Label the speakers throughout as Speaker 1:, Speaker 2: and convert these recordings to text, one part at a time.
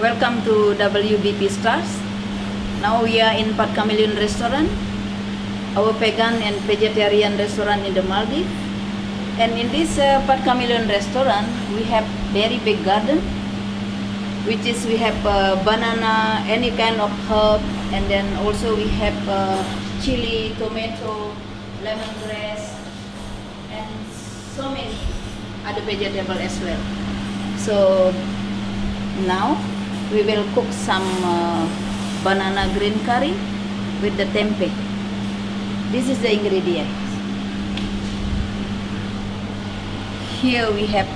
Speaker 1: Welcome to WBP Stars. Now we are in Phat Chameleon restaurant, our vegan and vegetarian restaurant in the Maldives. And in this Phat Chameleon restaurant, we have very big garden, which is we have banana, any kind of herb, and then also we have chili, tomato, lemongrass, and so many other vegetables as well. So now we will cook some banana green curry with the tempeh. This is the ingredients. Here we have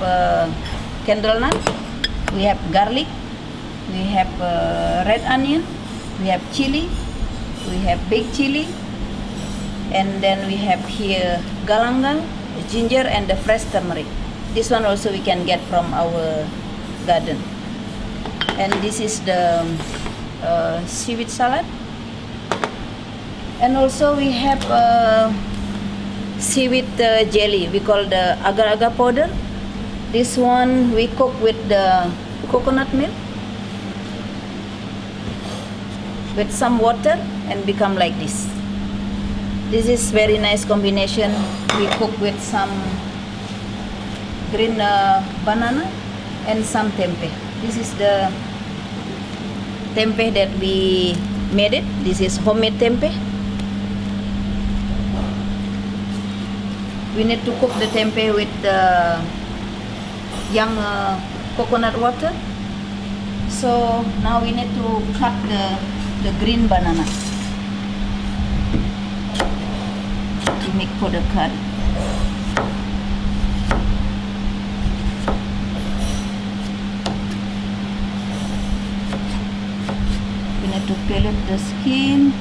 Speaker 1: candle nut, we have garlic, we have red onion, we have chili, we have big chili, and then we have here galangal, ginger, and the fresh turmeric. This one also we can get from our garden. And this is the seaweed salad. And also we have seaweed jelly, we call the agar-agar powder. This one we cook with the coconut milk with some water and become like this. This is very nice combination. We cook with some green banana and some tempeh. This is the tempeh that we made it. This is homemade tempeh. We need to cook the tempeh with the young coconut water. So now we need to cut the green banana to make for the curry. We need to peel off the skin.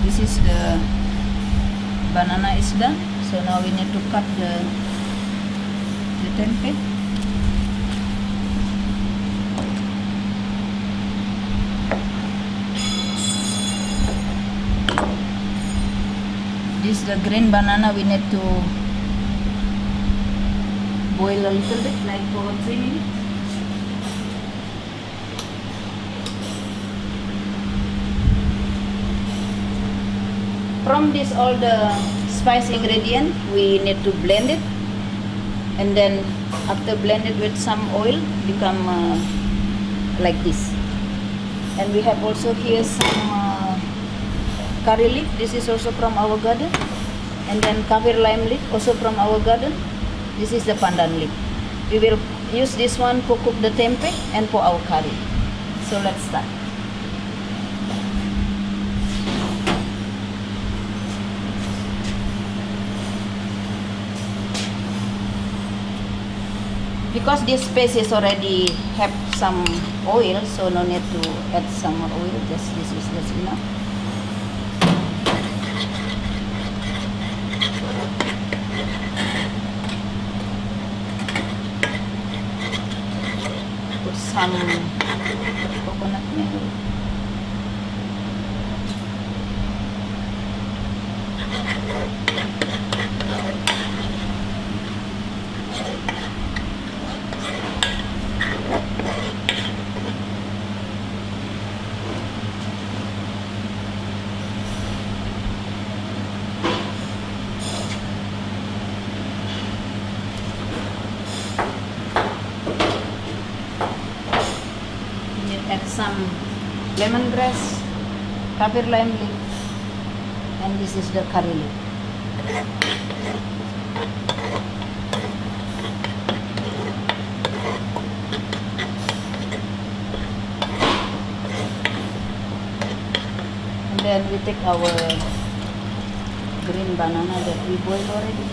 Speaker 1: This is the banana is done. So now we need to cut the tempeh. This the green banana we need to boil a little bit, like for 3 minutes. From this all the spice ingredient we need to blend it, and then after blend it with some oil become like this. And we have also here some curry leaf. This is also from our garden, and then kaffir lime leaf also from our garden. This is the pandan leaf. We will use this one to cook the tempeh and for our curry. So let's start. Because this paste is already have some oil, so no need to add some more oil. Just this is just enough. Put some coconut milk. Add some lemongrass, kaffir lime leaf, and this is the curry leaf. And then we take our green banana that we boiled already.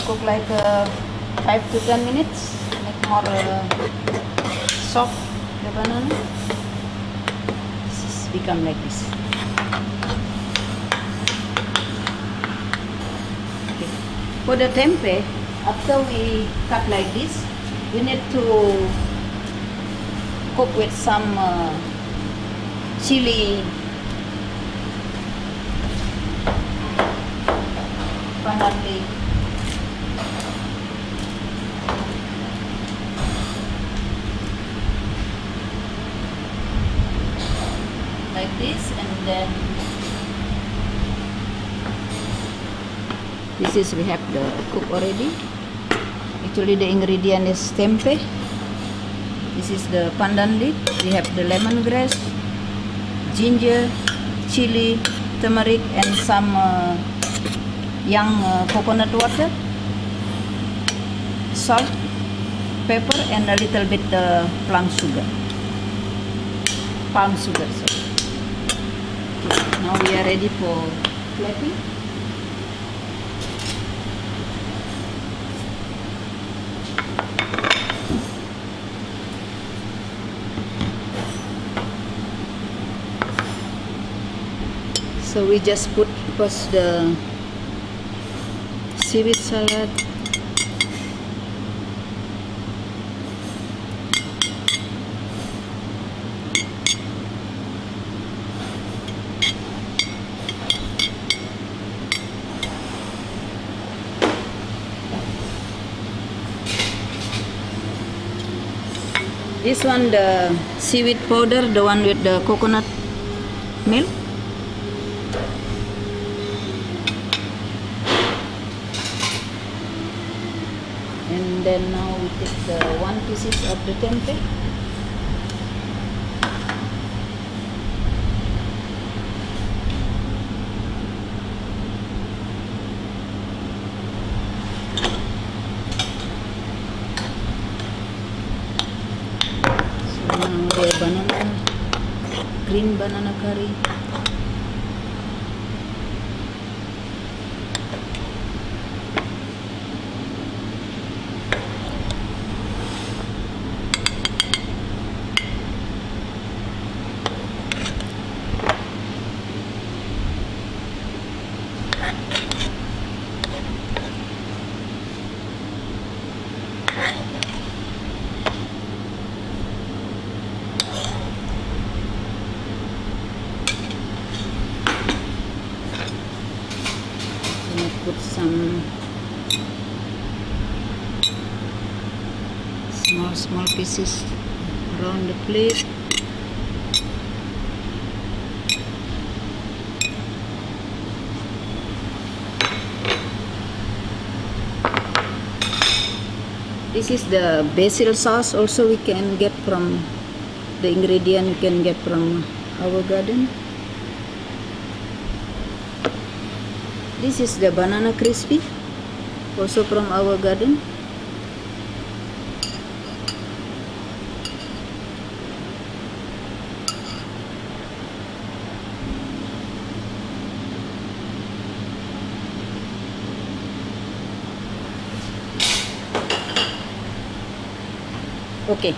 Speaker 1: cook like 5 to 10 minutes. Make more soft the banana. This become like this. Okay. For the tempeh, after we cut like this, we need to cook with some chili pandan leaf. Like this, and then this is we have the cook already. Actually the ingredient is tempeh. This is the pandan leaf. We have the lemongrass, ginger, chili, turmeric, and some young coconut water, salt, pepper, and a little bit palm sugar. Sorry. Okay, now we are ready for plating. So we just put first the seaweed salad, this one the seaweed powder, the one with the coconut milk. And then now we take the 1 pieces of the tempeh. So now the banana, green banana curry. Put some small pieces around the plate. This is the basil sauce, also we can get from the ingredient, you can get from our garden. This is the banana crispy, also from our garden. Okay,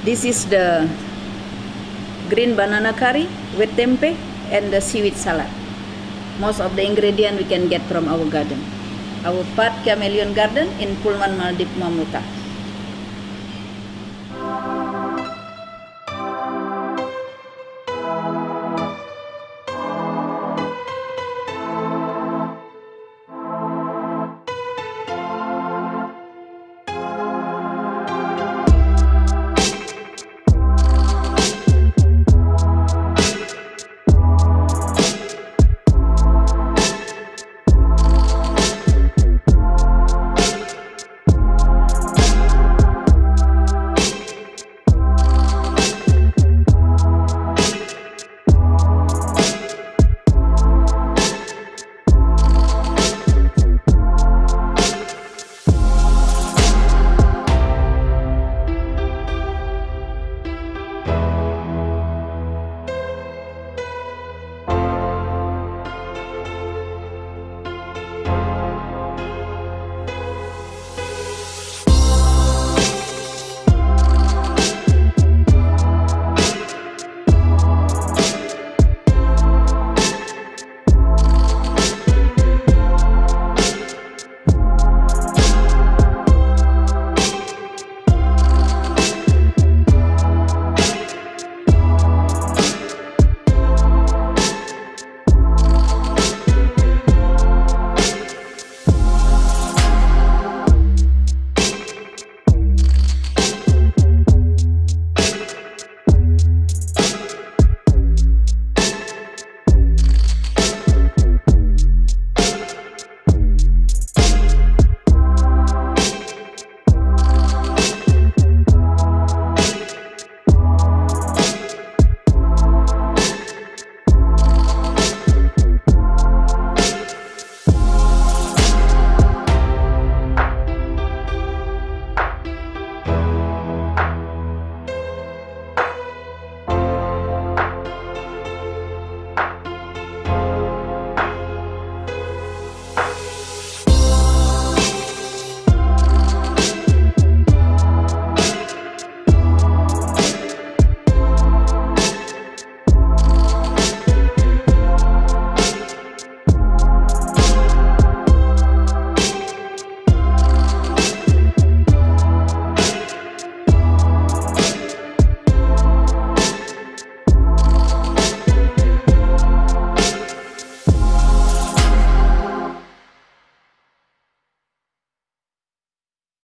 Speaker 1: this is the green banana curry with tempeh and the seaweed salad. Most of the ingredient we can get from our garden, our Phat Chameleon garden in Pullman Maldives Maamutaa.